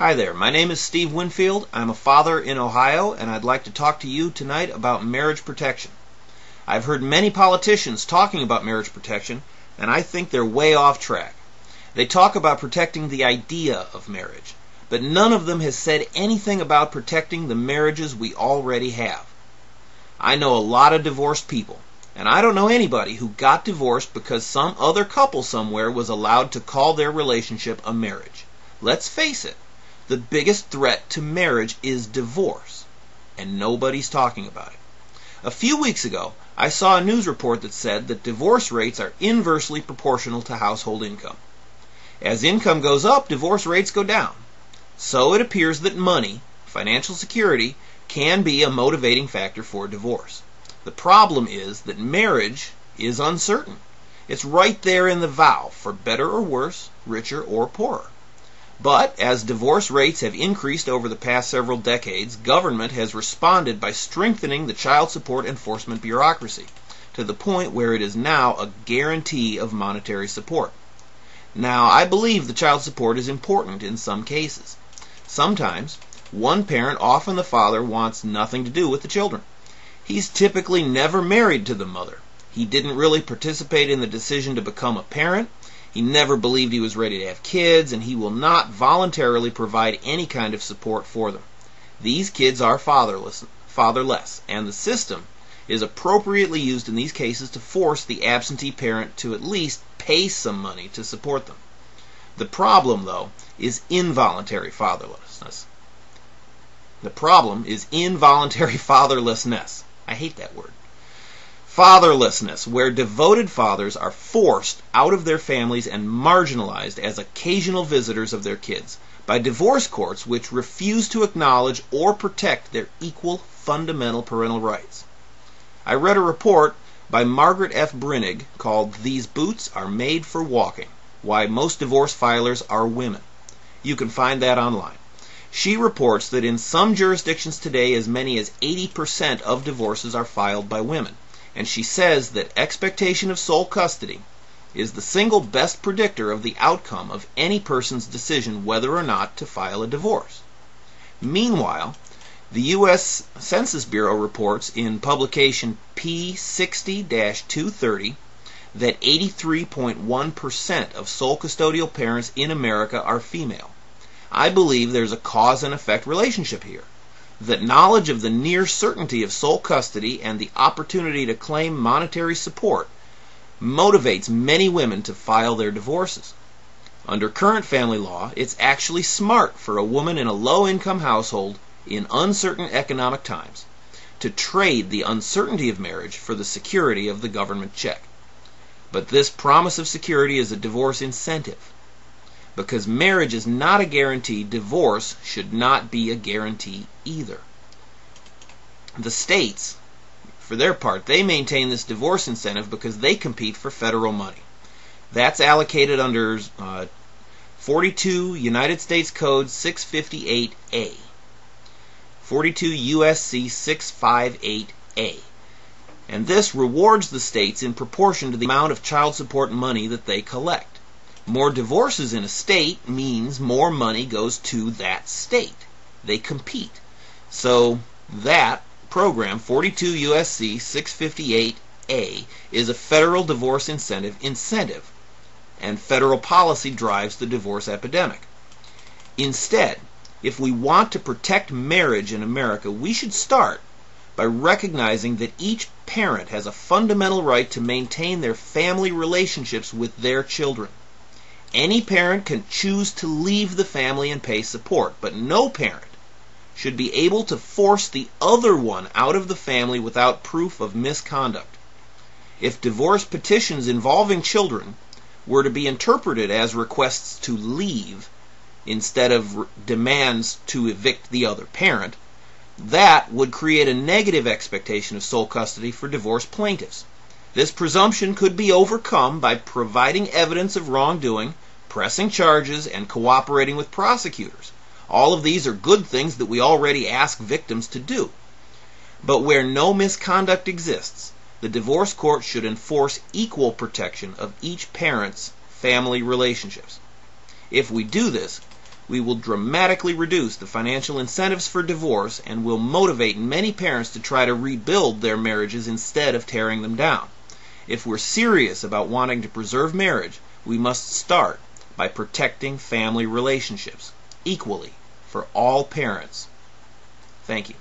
Hi there, my name is Steve Winfield. I'm a father in Ohio, and I'd like to talk to you tonight about marriage protection. I've heard many politicians talking about marriage protection, and I think they're way off track. They talk about protecting the idea of marriage, but none of them has said anything about protecting the marriages we already have. I know a lot of divorced people, and I don't know anybody who got divorced because some other couple somewhere was allowed to call their relationship a marriage. Let's face it. The biggest threat to marriage is divorce, and nobody's talking about it. A few weeks ago, I saw a news report that said that divorce rates are inversely proportional to household income. As income goes up, divorce rates go down. So it appears that money, financial security, can be a motivating factor for divorce. The problem is that marriage is uncertain. It's right there in the vow, for better or worse, richer or poorer. But as divorce rates have increased over the past several decades, government has responded by strengthening the child support enforcement bureaucracy to the point where it is now a guarantee of monetary support. Now, I believe the child support is important in some cases. Sometimes, one parent, often the father, wants nothing to do with the children. He's typically never married to the mother. He didn't really participate in the decision to become a parent. He never believed he was ready to have kids, and he will not voluntarily provide any kind of support for them. These kids are fatherless, and the system is appropriately used in these cases to force the absentee parent to at least pay some money to support them. The problem, though, is involuntary fatherlessness. I hate that word. Fatherlessness, where devoted fathers are forced out of their families and marginalized as occasional visitors of their kids by divorce courts which refuse to acknowledge or protect their equal fundamental parental rights. I read a report by Margaret F. Brinig called "These Boots Are Made for Walking: Why Most Divorce Filers Are Women." You can find that online. She reports that in some jurisdictions today as many as 80% of divorces are filed by women. And she says that expectation of sole custody is the single best predictor of the outcome of any person's decision whether or not to file a divorce. Meanwhile, the U.S. Census Bureau reports in publication P60-230 that 83.1% of sole custodial parents in America are female. I believe there's a cause and effect relationship here. That knowledge of the near certainty of sole custody and the opportunity to claim monetary support motivates many women to file their divorces. Under current family law, it's actually smart for a woman in a low-income household in uncertain economic times to trade the uncertainty of marriage for the security of the government check. But this promise of security is a divorce incentive. Because marriage is not a guarantee, divorce should not be a guarantee either. The states, for their part, they maintain this divorce incentive because they compete for federal money. That's allocated under 42 United States Code 658A, 42 USC 658A. And this rewards the states in proportion to the amount of child support money that they collect. More divorces in a state means more money goes to that state. They compete. So that program, 42 USC 658A, is a federal divorce incentive, and federal policy drives the divorce epidemic. Instead, if we want to protect marriage in America, we should start by recognizing that each parent has a fundamental right to maintain their family relationships with their children. Any parent can choose to leave the family and pay support, but no parent should be able to force the other one out of the family without proof of misconduct. If divorce petitions involving children were to be interpreted as requests to leave instead of demands to evict the other parent, that would create a negative expectation of sole custody for divorce plaintiffs. This presumption could be overcome by providing evidence of wrongdoing, pressing charges, and cooperating with prosecutors. All of these are good things that we already ask victims to do. But where no misconduct exists, the divorce court should enforce equal protection of each parent's family relationships. If we do this, we will dramatically reduce the financial incentives for divorce and will motivate many parents to try to rebuild their marriages instead of tearing them down. If we're serious about wanting to preserve marriage, we must start by protecting family relationships equally for all parents. Thank you.